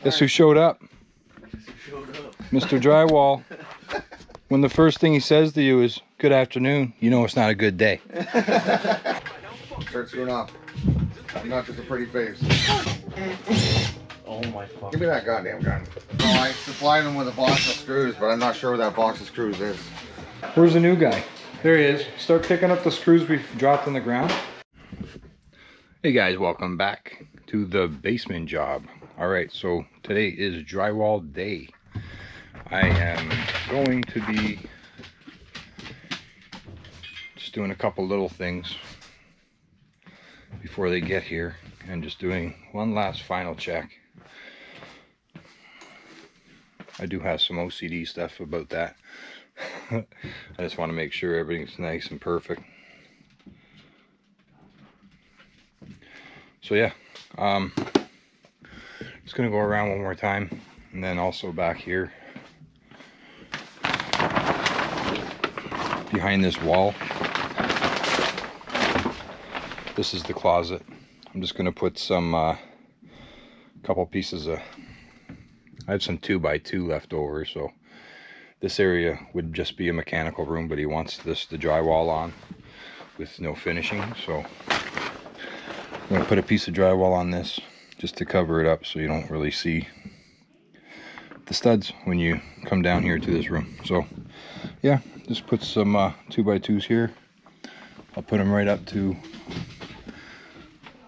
Guess who showed up? Mr. Drywall. When the first thing he says to you is, "Good afternoon," you know it's not a good day. Start screwing off. I'm not just a pretty face. Oh my fuck. Give me that goddamn gun. So I supply them with a box of screws, but I'm not sure where that box of screws is. Where's the new guy? There he is. Start picking up the screws we've dropped on the ground. Hey guys, welcome back to the basement job. Alright, so today is drywall day. I am going to be just doing a couple little things before they get here and just doing one last final check. I do have some OCD stuff about that. I just want to make sure everything's nice and perfect. So yeah, just gonna go around one more time, and then also back here behind this wall. This is the closet. I'm just gonna put some couple pieces of, I have some 2x2 left over, so this area would just be a mechanical room, but he wants the drywall on with no finishing, so I'm gonna put a piece of drywall on this just to cover it up so you don't really see the studs when you come down here to this room. So yeah, just put some 2x2s here. I'll put them right up to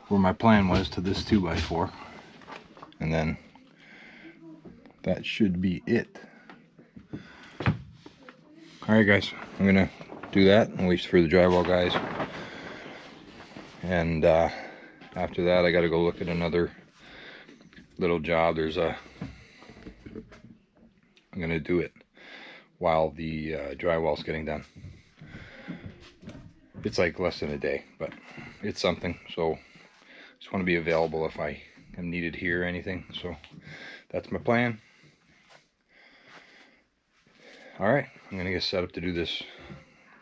where my plan was, to this 2x4, and then that should be it. Alright guys, I'm gonna do that and wait for the drywall guys, and after that I gotta go look at another little job. I'm gonna do it while the drywall's getting done. It's like less than a day, but it's something, so just want to be available if I am needed here or anything. So that's my plan. Alright, I'm gonna get set up to do those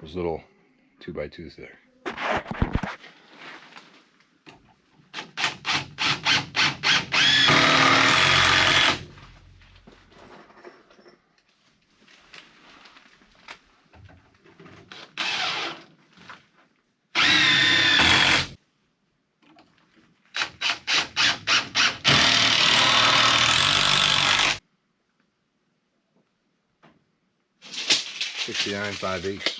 little 2x2s there. 69 5/8.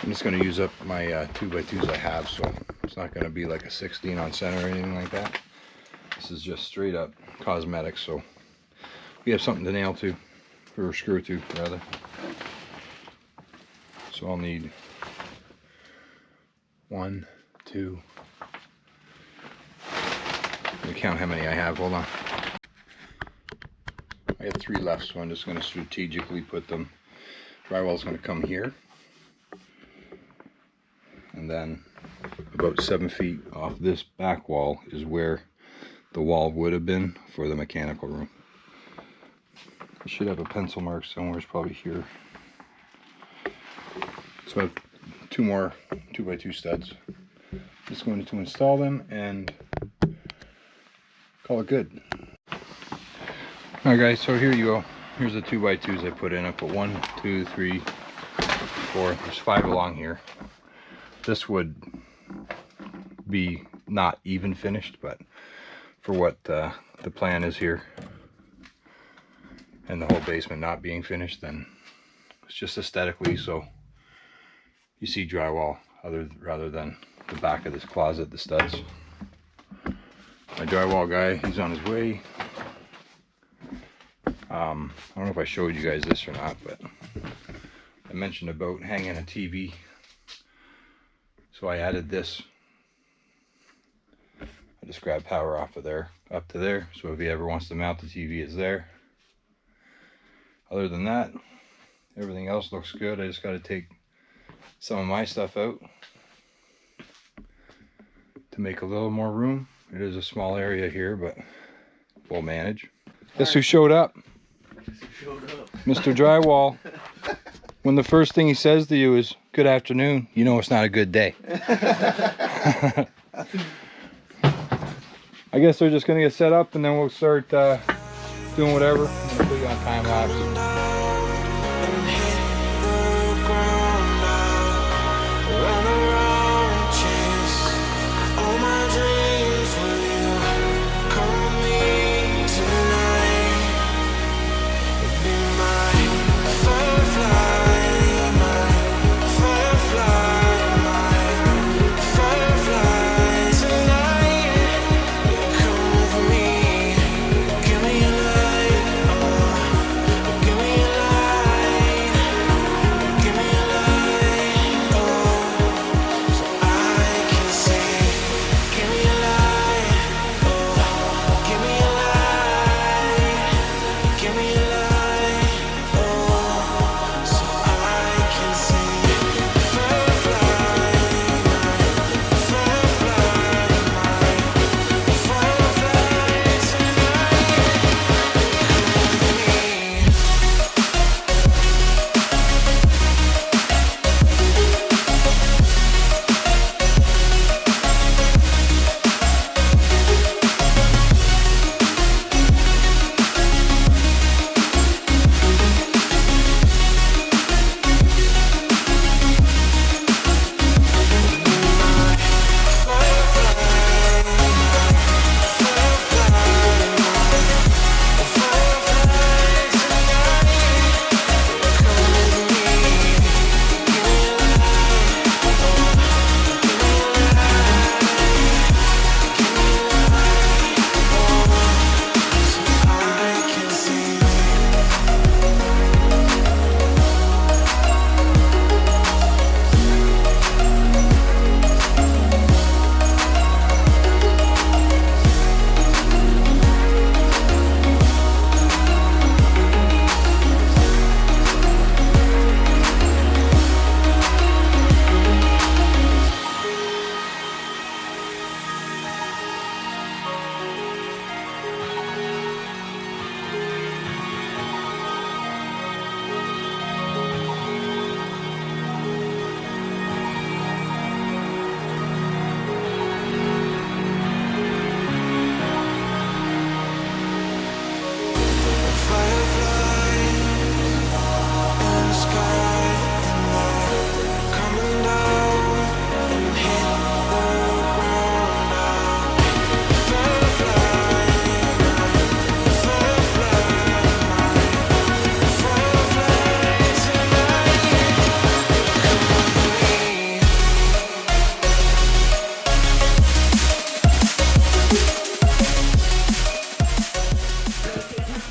I'm just going to use up my 2x2s I have, so it's not going to be like a 16 on center or anything like that. This is just straight up cosmetics, so we have something to nail to, or screw to rather. So I'll need 1, 2. Let me count how many I have. Hold on. I have 3 left, so I'm just going to strategically put them. Drywall's going to come here, and then about 7 feet off this back wall is where the wall would have been for the mechanical room. I should have a pencil mark somewhere. It's probably here. So I have 2 more 2x2 studs. Just going to install them and call it good. Alright guys, so here you go. Here's the 2x2s I put in. I put 1, 2, 3, 4. There's 5 along here. This would be not even finished, but for what the plan is here, and the whole basement not being finished, then it's just aesthetically, so you see drywall rather than the back of this closet, the studs. My drywall guy, he's on his way. I don't know if I showed you guys this or not, but I mentioned about hanging a TV. So I added this. I just grab power off of there up to there, so if he ever wants to mount the TV, it's there. Other than that, everything else looks good. I just got to take some of my stuff out to make a little more room. It is a small area here, but we'll manage. Guess who showed up? Mr. Drywall. When the first thing he says to you is, "Good afternoon," you know it's not a good day. I guess they're just gonna get set up and then we'll start doing whatever. I'm gonna put you on time lapse.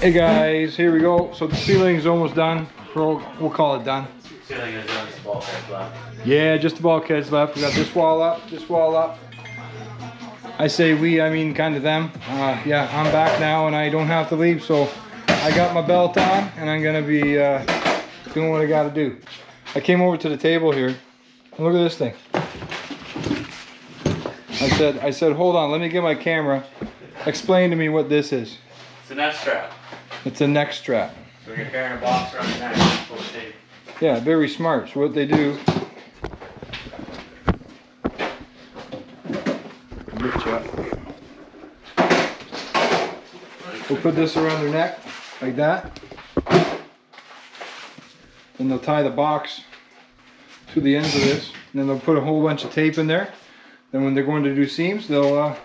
Hey guys, here we go. So the ceiling is almost done. We'll call it done. Ceiling is done, just bulkheads left. Yeah, just the bulkheads left. We got this wall up, this wall up. I say we, I mean kind of them. Yeah, I'm back now and I don't have to leave, so I got my belt on and I'm gonna be doing what I gotta do. I came over to the table here and look at this thing. I said, hold on, let me get my camera. Explain to me what this is. It's a neck strap. It's a neck strap. So you're carrying a box around your neck full of tape. Yeah, very smart. So what they do, lift you up. We'll put this around their neck like that. Then they'll tie the box to the ends of this. And then they'll put a whole bunch of tape in there. Then when they're going to do seams, they have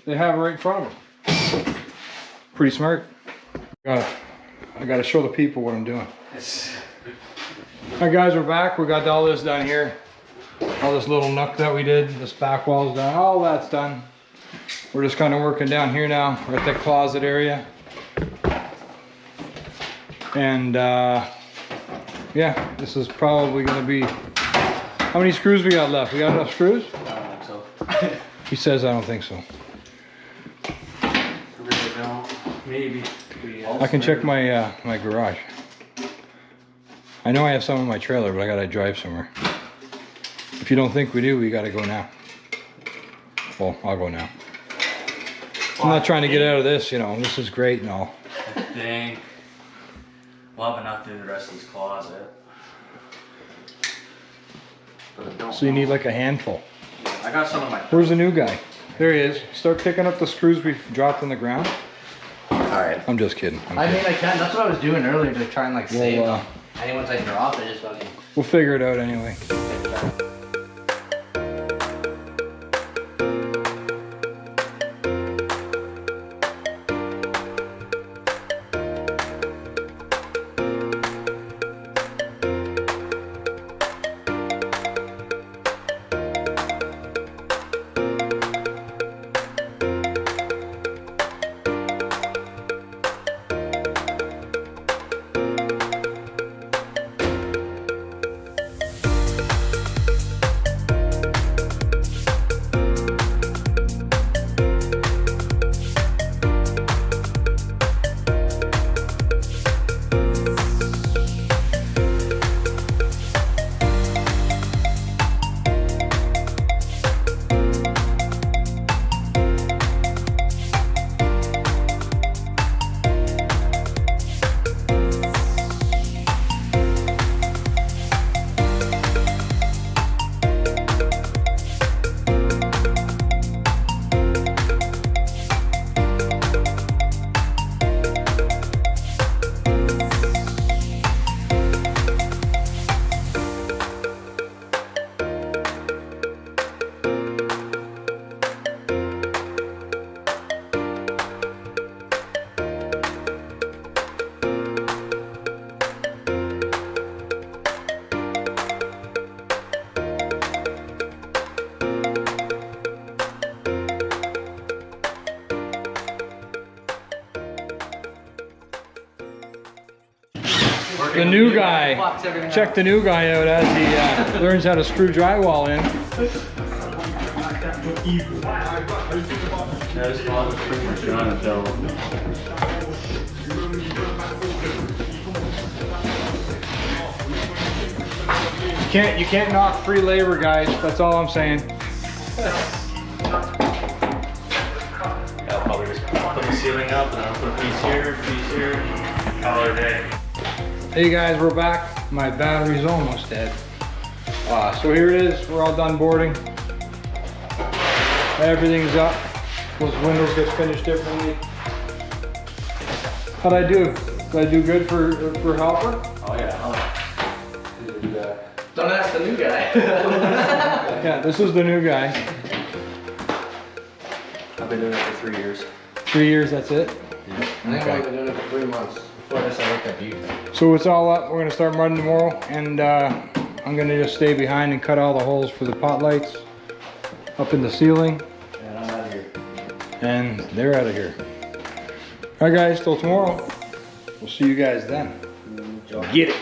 it right in front of them. Pretty smart. I gotta show the people what I'm doing. Alright guys, we're back. We got all this done here. All this little nook that we did, this back wall's done, all that's done. We're just kind of working down here now. We're at that closet area. And yeah, this is probably gonna be, how many screws we got left? We got enough screws? I don't think so. He says I don't think so. Maybe no. Maybe. I can check my my garage. I know I have some in my trailer, but I gotta drive somewhere. If you don't think we do, we gotta go now. Well, I'll go now. I'm not trying to get out of this, you know. This is great and all. I think we'll have enough to do the rest of this closet. But I don't So you know. need like a handful. I got some of my. Where's the new guy? There he is. Start picking up the screws we've dropped on the ground. Alright. I'm just kidding. I mean, I can. That's what I was doing earlier to try and like save Well, them. And once I drop it, just fucking. we'll figure it out anyway. The new guy. Check the new guy out as he learns how to screw drywall in. This closet's pretty much done until. You can't knock free labor, guys. That's all I'm saying. I'll probably just put the ceiling up and then I'll put a piece here, call it a day. Hey guys, we're back. My battery's almost dead. So here it is. We're all done boarding. Everything's up. Those windows get finished differently. How'd I do? Did I do good for helper? Oh yeah. Don't ask the new guy. Yeah, this is the new guy. I've been doing it for 3 years. 3 years, that's it? I think I've only been doing it for 3 months. Before this, I looked at you. So it's all up. We're gonna start mudding tomorrow, and I'm gonna just stay behind and cut all the holes for the pot lights up in the ceiling, And I'm out of here. and they're out of here. All right, guys, till tomorrow. We'll see you guys then. Get it.